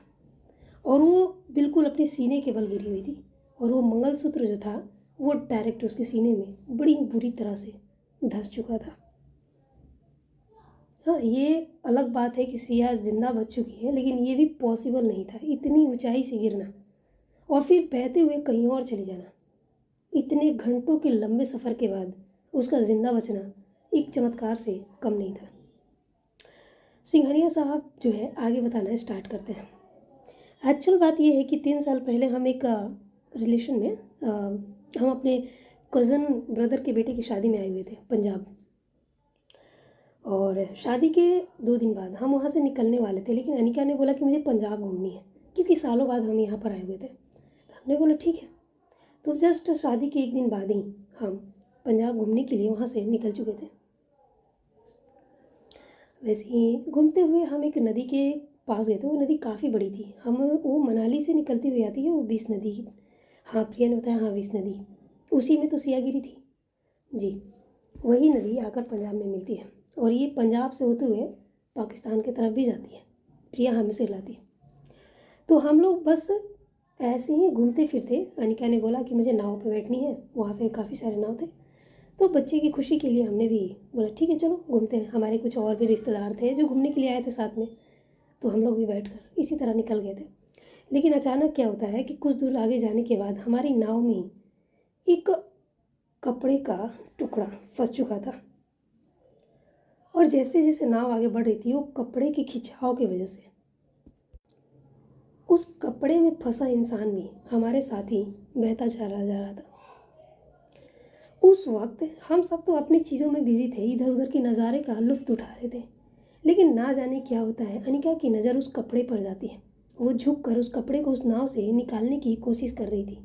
और वो बिल्कुल अपने सीने के बल गिरी हुई थी और वो मंगलसूत्र जो था वो डायरेक्ट उसके सीने में बड़ी बुरी तरह से धंस चुका था। हाँ, ये अलग बात है कि सिया जिंदा बच चुकी है, लेकिन ये भी पॉसिबल नहीं था, इतनी ऊंचाई से गिरना और फिर बहते हुए कहीं और चले जाना। इतने घंटों के लंबे सफ़र के बाद उसका जिंदा बचना एक चमत्कार से कम नहीं था। सिंघानिया साहब जो है आगे बताना स्टार्ट करते हैं। एक्चुअल बात यह है कि 3 साल पहले हम एक रिलेशन में हम अपने कज़न ब्रदर के बेटे की शादी में आए हुए थे पंजाब, और शादी के 2 दिन बाद हम वहाँ से निकलने वाले थे, लेकिन अनिका ने बोला कि मुझे पंजाब घूमनी है, क्योंकि सालों बाद हम यहाँ पर आए हुए थे। तो हमने बोला ठीक है। तो जस्ट शादी के 1 दिन बाद ही हम पंजाब घूमने के लिए वहाँ से निकल चुके थे। वैसे ही घूमते हुए हम एक नदी के पास गए थे। वो नदी काफ़ी बड़ी थी। वो मनाली से निकलती हुई आती है, वो 20 नदी। हाँ, प्रिया ने बताया, हाँ 20 नदी, उसी में तो सियागिरी थी जी। वही नदी आकर पंजाब में मिलती है, और ये पंजाब से होते हुए पाकिस्तान की तरफ भी जाती है। प्रिया हमें से लाती है। तो हम लोग बस ऐसे ही घूमते फिरते, अनिका ने बोला कि मुझे नाव पे बैठनी है, वहाँ पे काफ़ी सारे नाव थे। तो बच्चे की खुशी के लिए हमने भी बोला ठीक है चलो घूमते हैं। हमारे कुछ और भी रिश्तेदार थे जो घूमने के लिए आए थे साथ में, तो हम लोग भी बैठकर इसी तरह निकल गए थे। लेकिन अचानक क्या होता है कि कुछ दूर आगे जाने के बाद हमारी नाव में एक कपड़े का टुकड़ा फंस चुका था, और जैसे जैसे नाव आगे बढ़ रही थी, वो कपड़े के खिंचाव की वजह से उस कपड़े में फंसा इंसान भी हमारे साथ ही बहता चला जा रहा था। उस वक्त हम सब तो अपनी चीज़ों में बिजी थे, इधर उधर के नज़ारे का लुत्फ़ उठा रहे थे। लेकिन ना जाने क्या होता है, अनिका की नज़र उस कपड़े पर जाती है। वो झुक कर उस कपड़े को उस नाव से निकालने की कोशिश कर रही थी।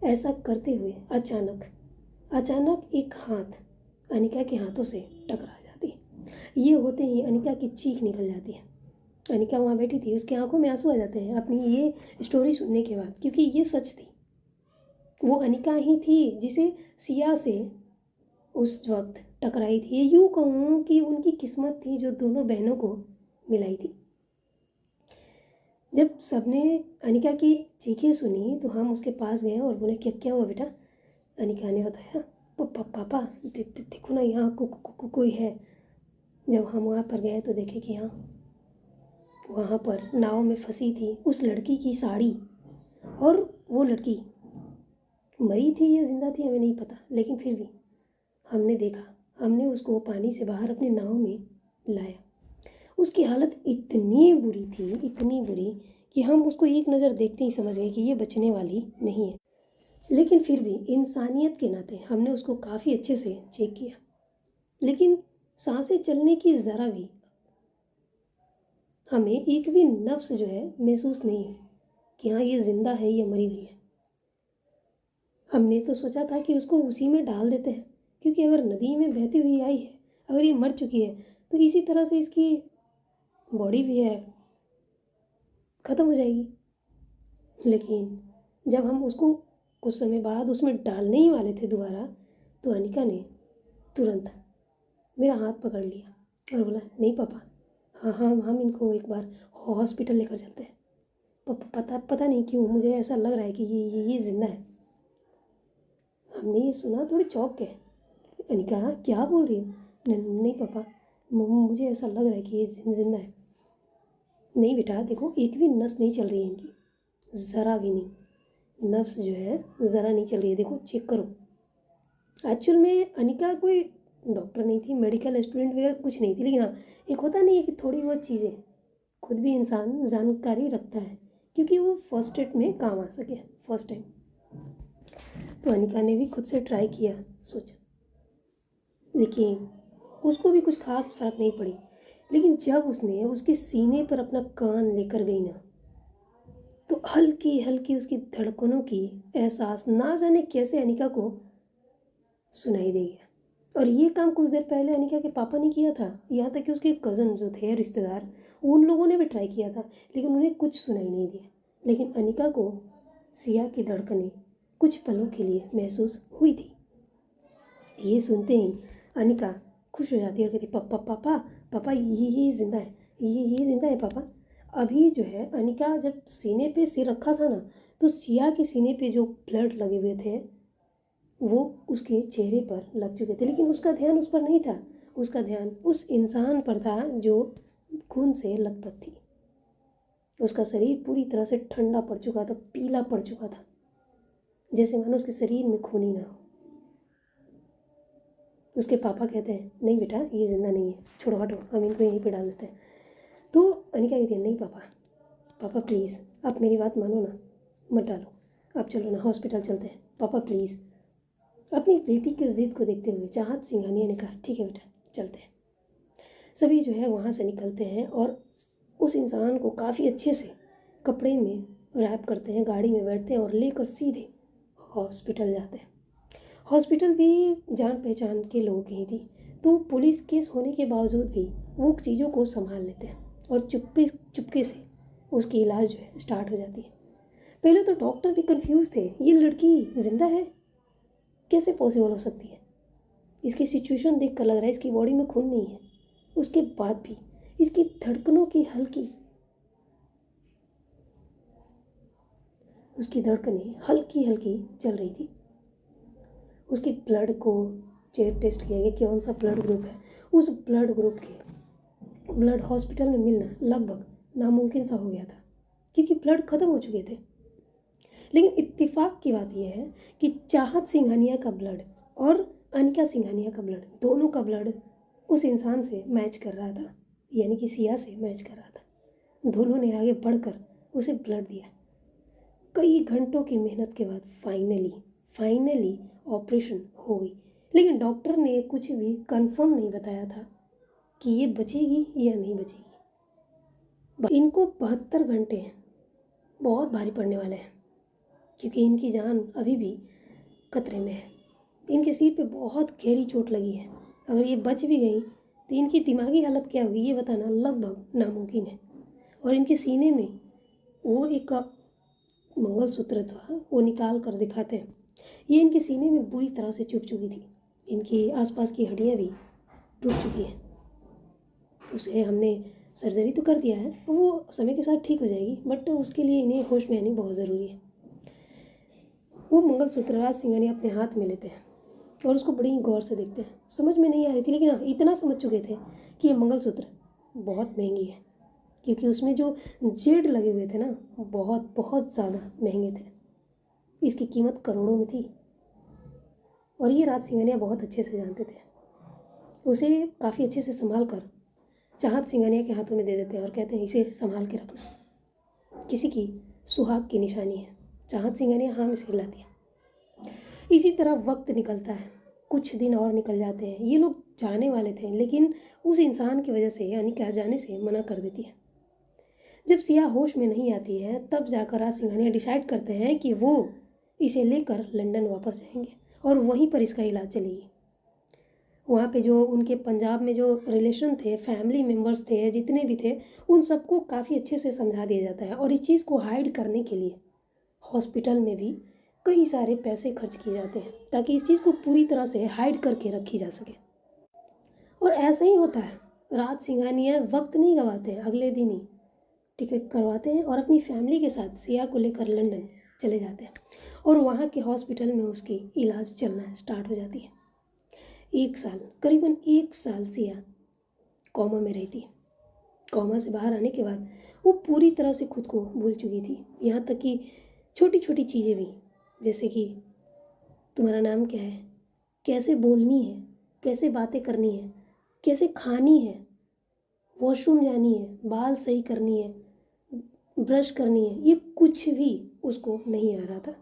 ऐसा करते हुए अचानक एक हाथ अनिका के हाथों से टकरा जाती है। ये होते ही अनिका की चीख निकल जाती है। अनिका वहाँ बैठी थी, उसकी आंखों में आंसू आ जाते हैं अपनी ये स्टोरी सुनने के बाद, क्योंकि ये सच थी। वो अनिका ही थी जिसे सिया से उस वक्त टकराई थी। ये यूँ कहूँ कि उनकी किस्मत थी जो दोनों बहनों को मिलाई थी। जब सबने अनिका की चीखें सुनी तो हम उसके पास गए और बोले क्या क्या हुआ बेटा। अनिका ने बताया पापा देखो ना, यहाँ कोई है। जब हम वहाँ पर गए तो देखे कि हाँ, वहाँ पर नाव में फंसी थी उस लड़की की साड़ी, और वो लड़की मरी थी या जिंदा थी हमें नहीं पता, लेकिन फिर भी हमने देखा, हमने उसको पानी से बाहर अपने नाव में लाया। उसकी हालत इतनी बुरी थी, इतनी बुरी कि हम उसको एक नज़र देखते ही समझ गए कि ये बचने वाली नहीं है। लेकिन फिर भी इंसानियत के नाते हमने उसको काफ़ी अच्छे से चेक किया, लेकिन सांसें चलने की ज़रा भी हमें एक भी नफ्स जो है महसूस नहीं है कि हाँ ये ज़िंदा है या मरी हुई है। हमने तो सोचा था कि उसको उसी में डाल देते हैं, क्योंकि अगर नदी में बहती हुई आई है, अगर ये मर चुकी है, तो इसी तरह से इसकी बॉडी भी है ख़त्म हो जाएगी। लेकिन जब हम उसको कुछ समय बाद उसमें डालने ही वाले थे दोबारा, तो अनिका ने तुरंत मेरा हाथ पकड़ लिया और बोला नहीं पापा, हाँ हाँ हम इनको एक बार हॉस्पिटल लेकर चलते हैं। पता नहीं क्यों मुझे ऐसा लग रहा है कि ये ज़िंदा है। हमने ये सुना थोड़ी चौंक गए। अनिका क्या बोल रही है? नहीं पापा, मुझे ऐसा लग रहा है कि ये जिंदा है। नहीं बेटा देखो, एक भी नस नहीं चल रही है इनकी, ज़रा भी नहीं, नब्स जो है ज़रा नहीं चल रही है, देखो चेक करो। एक्चुअल में अनिका कोई डॉक्टर नहीं थी, मेडिकल स्टूडेंट वगैरह कुछ नहीं थी, लेकिन हाँ एक होता नहीं है कि थोड़ी बहुत चीज़ें खुद भी इंसान जानकारी रखता है, क्योंकि वो फर्स्ट एड में काम आ सके फर्स्ट टाइम। तो अनिका ने भी खुद से ट्राई किया, सोचा, लेकिन उसको भी कुछ खास फर्क नहीं पड़ी। लेकिन जब उसने उसके सीने पर अपना कान लेकर गई ना, तो हल्की हल्की उसकी धड़कनों की एहसास ना जाने कैसे अनिका को सुनाई देगी। और ये काम कुछ देर पहले अनिका के पापा ने किया था, यहाँ तक कि उसके कज़न जो थे रिश्तेदार, उन लोगों ने भी ट्राई किया था, लेकिन उन्हें कुछ सुनाई नहीं दिया। लेकिन अनिका को सिया की धड़कनें कुछ पलों के लिए महसूस हुई थी। ये सुनते ही अनिका खुश हो जाती है और कहती पापा पापा पापा ये ज़िंदा है, ये ज़िंदा है पापा। अभी जो है अनिका जब सीने पे सिर रखा था ना, तो सिया के सीने पे जो ब्लड लगे हुए थे वो उसके चेहरे पर लग चुके थे, लेकिन उसका ध्यान उस पर नहीं था, उसका ध्यान उस इंसान पर था जो खून से लथपथ थी। उसका शरीर पूरी तरह से ठंडा पड़ चुका था, पीला पड़ चुका था, जैसे मानो उसके शरीर में खून ही ना हो। उसके पापा कहते हैं नहीं बेटा ये ज़िंदा नहीं है, छोड़ो हटो, हम इनको यहीं पे डाल देते हैं। तो अनिका कहती है नहीं पापा, पापा प्लीज़ आप मेरी बात मानो ना, मत डालो, आप चलो ना हॉस्पिटल चलते हैं पापा प्लीज़। अपनी बेटी की ज़िद को देखते हुए चाहत सिंघानिया ने कहा ठीक है बेटा चलते हैं। सभी जो है वहाँ से निकलते हैं और उस इंसान को काफ़ी अच्छे से कपड़े में रैप करते हैं, गाड़ी में बैठते हैं और लेकर सीधे हॉस्पिटल जाते हैं। हॉस्पिटल भी जान पहचान के लोगों की ही थी, तो पुलिस केस होने के बावजूद भी वो चीज़ों को संभाल लेते हैं और चुपके से उसकी इलाज जो है स्टार्ट हो जाती है। पहले तो डॉक्टर भी कंफ्यूज थे, ये लड़की जिंदा है, कैसे पॉसिबल हो सकती है, इसकी सिचुएशन देख कर लग रहा है इसकी बॉडी में खून नहीं है, उसके बाद भी इसकी धड़कनों की उसकी धड़कनें हल्की हल्की चल रही थी। उसके ब्लड को टेस्ट किया गया, कौन सा ब्लड ग्रुप है। उस ब्लड ग्रुप के ब्लड हॉस्पिटल में मिलना लगभग नामुमकिन सा हो गया था, क्योंकि ब्लड ख़त्म हो चुके थे। लेकिन इत्तेफाक की बात यह है कि चाहत सिंघानिया का ब्लड और अनिका सिंघानिया का ब्लड, दोनों का ब्लड उस इंसान से मैच कर रहा था, यानी कि सिया से मैच कर रहा था। दोनों ने आगे बढ़कर उसे ब्लड दिया। कई घंटों की मेहनत के बाद फाइनली ऑपरेशन हो गई। लेकिन डॉक्टर ने कुछ भी कंफर्म नहीं बताया था कि ये बचेगी या नहीं बचेगी। इनको 72 घंटे बहुत भारी पड़ने वाले हैं, क्योंकि इनकी जान अभी भी खतरे में है। इनके सिर पे बहुत गहरी चोट लगी है। अगर ये बच भी गई तो इनकी दिमागी हालत क्या होगी ये बताना लगभग नामुमकिन है। और इनके सीने में वो एक मंगलसूत्र था, वो निकाल कर दिखाते हैं, ये इनके सीने में बुरी तरह से चुभ चुकी थी। इनकी आसपास की हड्डियाँ भी टूट चुकी हैं। उसे हमने सर्जरी तो कर दिया है, वो समय के साथ ठीक हो जाएगी, बट उसके लिए इन्हें होश में आनी बहुत ज़रूरी है। वो मंगलसूत्र राज सिंघानिया अपने हाथ में लेते हैं और उसको बड़ी गौर से देखते हैं। समझ में नहीं आ रही थी, लेकिन हाँ इतना समझ चुके थे कि ये मंगलसूत्र बहुत महंगी है, क्योंकि उसमें जो जेड लगे हुए थे ना वो बहुत बहुत ज़्यादा महंगे थे। इसकी कीमत करोड़ों में थी और ये राज सिंघानिया बहुत अच्छे से जानते थे। उसे काफ़ी अच्छे से संभाल कर चाहत सिंघानिया के हाथों में दे देते हैं और कहते हैं इसे संभाल के रखना, किसी की सुहाग की निशानी है। चाहत सिंघानिया हाँ में सिर हिला दिया। इसी तरह वक्त निकलता है, कुछ दिन और निकल जाते हैं। ये लोग जाने वाले थे, लेकिन उस इंसान की वजह से यानी क्या जाने से मना कर देती है। जब सिया होश में नहीं आती है तब जाकर राज सिंघानिया डिसाइड करते हैं कि वो इसे लेकर लंदन वापस जाएंगे और वहीं पर इसका इलाज चलेगी। वहाँ पे जो उनके पंजाब में जो रिलेशन थे, फैमिली मेम्बर्स थे, जितने भी थे, उन सबको काफ़ी अच्छे से समझा दिया जाता है। और इस चीज़ को हाइड करने के लिए हॉस्पिटल में भी कई सारे पैसे खर्च किए जाते हैं ताकि इस चीज़ को पूरी तरह से हाइड करके रखी जा सके। और ऐसा ही होता है। राज सिंघानिया वक्त नहीं गंवाते हैं, अगले दिन ही टिकट करवाते हैं और अपनी फैमिली के साथ सिया को लेकर लंदन चले जाते हैं और वहाँ के हॉस्पिटल में उसकी इलाज चलना स्टार्ट हो जाती है। 1 साल, करीबन 1 साल सिया कोमा में रहती है। कोमा से बाहर आने के बाद वो पूरी तरह से खुद को भूल चुकी थी, यहाँ तक कि छोटी छोटी चीज़ें भी, जैसे कि तुम्हारा नाम क्या है, कैसे बोलनी है, कैसे बातें करनी है, कैसे खानी है, वॉशरूम जानी है, बाल सही करनी है, ब्रश करनी है, ये कुछ भी उसको नहीं आ रहा था।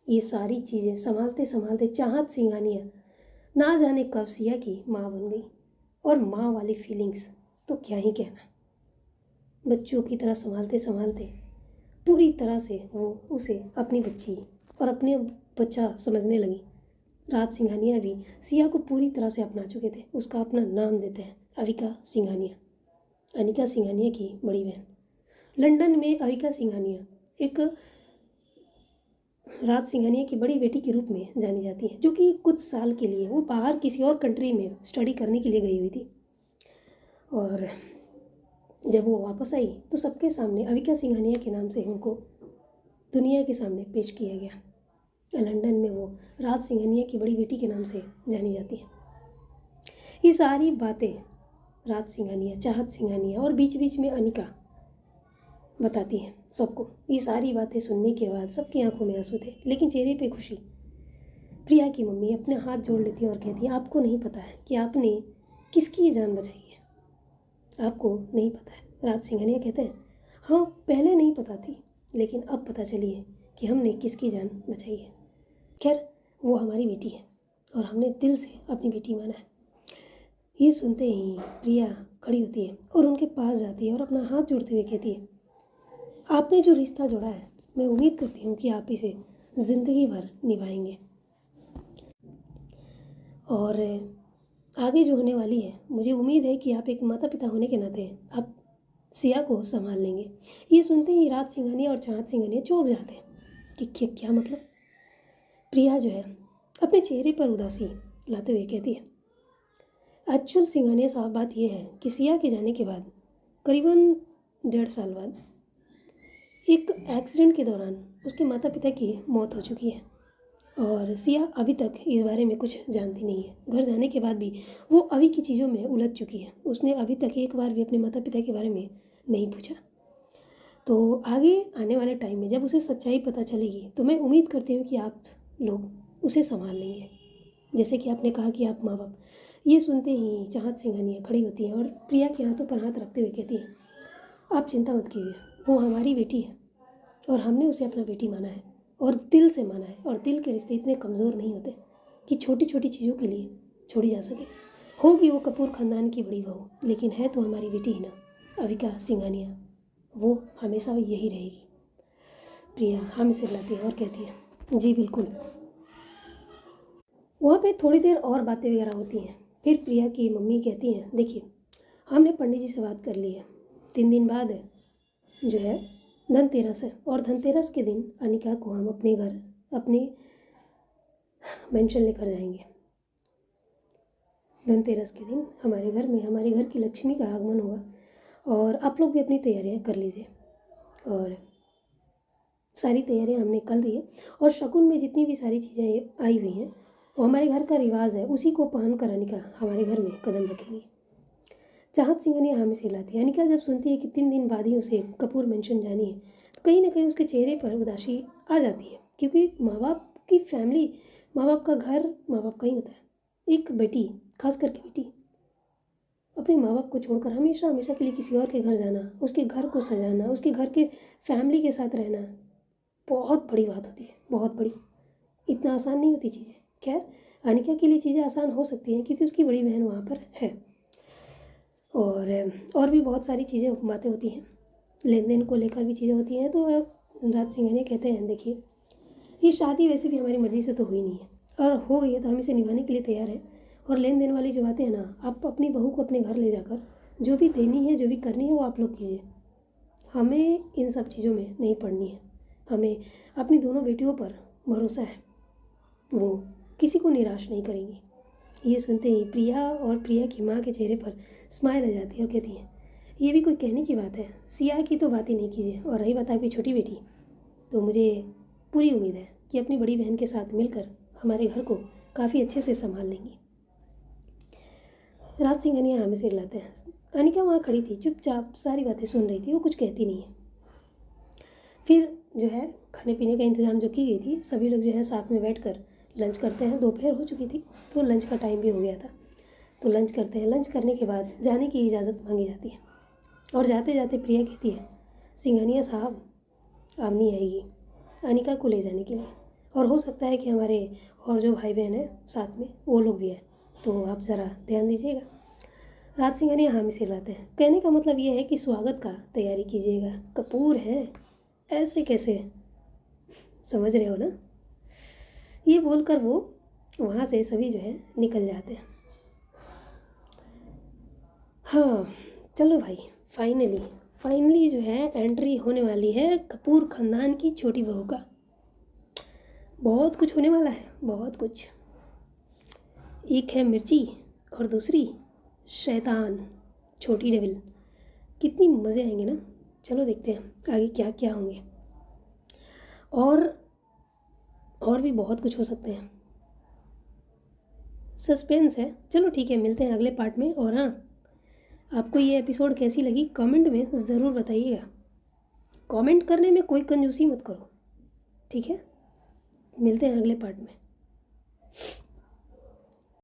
ये सारी चीज़ें संभालते संभालते चाहत सिंघानिया ना जाने कब सिया की माँ बन गई। और माँ वाली फीलिंग्स तो क्या ही कहना, बच्चों की तरह संभालते संभालते पूरी तरह से वो उसे अपनी बच्ची और अपने बच्चा समझने लगी। राज सिंघानिया भी सिया को पूरी तरह से अपना चुके थे। उसका अपना नाम देते हैं अविका सिंघानिया, अनिका सिंघानिया की बड़ी बहन। लंदन में अविका सिंघानिया एक राज सिंघानिया की बड़ी बेटी के रूप में जानी जाती है, जो कि कुछ साल के लिए वो बाहर किसी और कंट्री में स्टडी करने के लिए गई हुई थी। और जब वो वापस आई तो सबके सामने अविका सिंघानिया के नाम से उनको दुनिया के सामने पेश किया गया। लंदन में वो राज सिंघानिया की बड़ी बेटी के नाम से जानी जाती है। ये सारी बातें राज सिंघानिया, चाहत सिंघानिया और बीच बीच में अनिका बताती हैं सबको। ये सारी बातें सुनने के बाद सबकी आंखों में आंसू थे, लेकिन चेहरे पे खुशी। प्रिया की मम्मी अपने हाथ जोड़ लेती है और कहती है आपको नहीं पता है कि आपने किसकी जान बचाई है, आपको नहीं पता है। राज सिंघानिया कहते हैं हाँ पहले नहीं पता थी, लेकिन अब पता चली है कि हमने किसकी जान बचाई है। खैर वो हमारी बेटी है और हमने दिल से अपनी बेटी माना है। ये सुनते ही प्रिया खड़ी होती है और उनके पास जाती है और अपना हाथ जोड़ते हुए कहती है, आपने जो रिश्ता जोड़ा है, मैं उम्मीद करती हूँ कि आप इसे ज़िंदगी भर निभाएंगे और आगे जो होने वाली है, मुझे उम्मीद है कि आप एक माता पिता होने के नाते आप सिया को संभाल लेंगे। ये सुनते ही राज सिंघानिया और चाँद सिंघानिया चौंक जाते हैं कि क्या मतलब। प्रिया जो है अपने चेहरे पर उदासी लाते हुए कहती है, एक्चुअल सिंघानिया साहब बात यह है कि सिया के जाने के बाद करीबन 1.5 साल बाद एक एक्सीडेंट के दौरान उसके माता पिता की मौत हो चुकी है और सिया अभी तक इस बारे में कुछ जानती नहीं है। घर जाने के बाद भी वो अभी की चीज़ों में उलझ चुकी है। उसने अभी तक एक बार भी अपने माता पिता के बारे में नहीं पूछा। तो आगे आने वाले टाइम में जब उसे सच्चाई पता चलेगी तो मैं उम्मीद करती हूँ कि आप लोग उसे संभाल लेंगे, जैसे कि आपने कहा कि आप माँ बाप। ये सुनते ही चाहत सिंघानिया खड़ी होती हैं और प्रिया के हाथों पर हाथ रखते हुए कहती हैं, आप चिंता मत कीजिए, वो हमारी बेटी है और हमने उसे अपना बेटी माना है और दिल से माना है। और दिल के रिश्ते इतने कमज़ोर नहीं होते कि छोटी छोटी चीज़ों के लिए छोड़ी जा सके। होगी वो कपूर ख़ानदान की बड़ी बहू, लेकिन है तो हमारी बेटी ही ना, अविका सिंघानिया। वो हमेशा यही रहेगी। प्रिया हम सिर लाती है और कहती है, जी बिल्कुल। वहाँ पे थोड़ी देर और बातें वगैरह होती हैं। फिर प्रिया की मम्मी कहती हैं, देखिए हमने पंडित जी से बात कर ली है, 3 दिन बाद जो है धनतेरस है और धनतेरस के दिन अनिका को हम अपने घर अपने मेंशन लेकर जाएंगे। धनतेरस के दिन हमारे घर में हमारे घर की लक्ष्मी का आगमन होगा और आप लोग भी अपनी तैयारियां कर लीजिए। और सारी तैयारियां हमने कर ली है और शगुन में जितनी भी सारी चीज़ें आई हुई हैं वो हमारे घर का रिवाज है, उसी को पहन कर अनिका हमारे घर में कदम रखेगी। चाहत सिंघानिया हमें से लाती है। अनिका जब सुनती है कि 3 दिन बाद ही उसे कपूर मेंशन जानी है तो कहीं ना कहीं उसके चेहरे पर उदासी आ जाती है, क्योंकि माँ बाप की फैमिली, माँ बाप का घर माँ बाप का ही होता है। एक बेटी, खास करके बेटी, अपने माँ बाप को छोड़कर हमेशा हमेशा के लिए किसी और के घर जाना, उसके घर को सजाना, उसके घर के फैमिली के साथ रहना बहुत बड़ी बात होती है, बहुत बड़ी। इतना आसान नहीं होती चीज़ें। खैर अनिका के लिए चीज़ें आसान हो सकती हैं क्योंकि उसकी बड़ी बहन वहाँ पर है और भी बहुत सारी चीज़ें बातें होती हैं, लेन देन को लेकर भी चीज़ें होती हैं। तो राज सिंघानिया कहते हैं, देखिए ये शादी वैसे भी हमारी मर्ज़ी से तो हुई नहीं है और हो गई है तो हम इसे निभाने के लिए तैयार हैं। और लेन देन वाली जो बातें हैं ना, आप अपनी बहू को अपने घर ले जाकर जो भी देनी है, जो भी करनी है वो आप लोग कीजिए। हमें इन सब चीज़ों में नहीं पड़नी है। हमें अपनी दोनों बेटियों पर भरोसा है, वो किसी को निराश नहीं करेंगी। ये सुनते ही प्रिया और प्रिया की माँ के चेहरे पर स्माइल आ जाती है और कहती हैं, ये भी कोई कहने की बात है, सिया की तो बात ही नहीं कीजिए। और रही बात आपकी छोटी बेटी, तो मुझे पूरी उम्मीद है कि अपनी बड़ी बहन के साथ मिलकर हमारे घर को काफ़ी अच्छे से संभाल लेंगी। राज सिंघानिया हमें सिर लाते हैं। अनिका वहाँ खड़ी थी, चुपचाप सारी बातें सुन रही थी, वो कुछ कहती नहीं है। फिर जो है खाने पीने का इंतज़ाम जो की गई थी, सभी लोग जो है साथ में बैठकर लंच करते हैं। दोपहर हो चुकी थी तो लंच का टाइम भी हो गया था, तो लंच करते हैं। लंच करने के बाद जाने की इजाज़त मांगी जाती है और जाते जाते प्रिया कहती है, सिंघानिया साहब आप नहीं आएगी अनिका को ले जाने के लिए, और हो सकता है कि हमारे और जो भाई बहन हैं साथ में वो लोग भी हैं, तो आप ज़रा ध्यान दीजिएगा। राज सिंघानिया हामी सिर लाते हैं। कहने का मतलब ये है कि स्वागत का तैयारी कीजिएगा, कपूर हैं ऐसे कैसे, समझ रहे हो ना। ये बोलकर वो वहाँ से सभी जो है निकल जाते हैं। हाँ चलो भाई, फाइनली जो है एंट्री होने वाली है कपूर ख़ानदान की छोटी बहू का। बहुत कुछ होने वाला है, बहुत कुछ। एक है मिर्ची और दूसरी शैतान, छोटी डेविल। कितनी मज़े आएंगे ना। चलो देखते हैं आगे क्या क्या होंगे, और भी बहुत कुछ हो सकते हैं। सस्पेंस है। चलो ठीक है, मिलते हैं अगले पार्ट में। और हाँ, आपको ये एपिसोड कैसी लगी कमेंट में ज़रूर बताइएगा। कमेंट करने में कोई कंजूसी मत करो, ठीक है। मिलते हैं अगले पार्ट में।